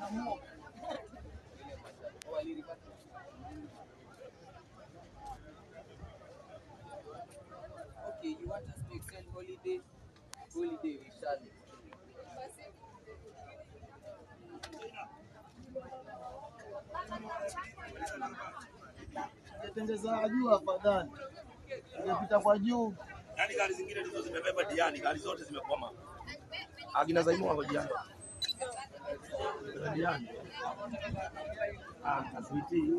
Okay, you want us to extend holiday? Holiday we shall. Tengeza juu afadhali. Ingepita kwa juu. Yaani gari zingine ndizo zimebeba Diani, gari zote zimekwama. Akina Zaimu wako Diani. Diani. Kasiti.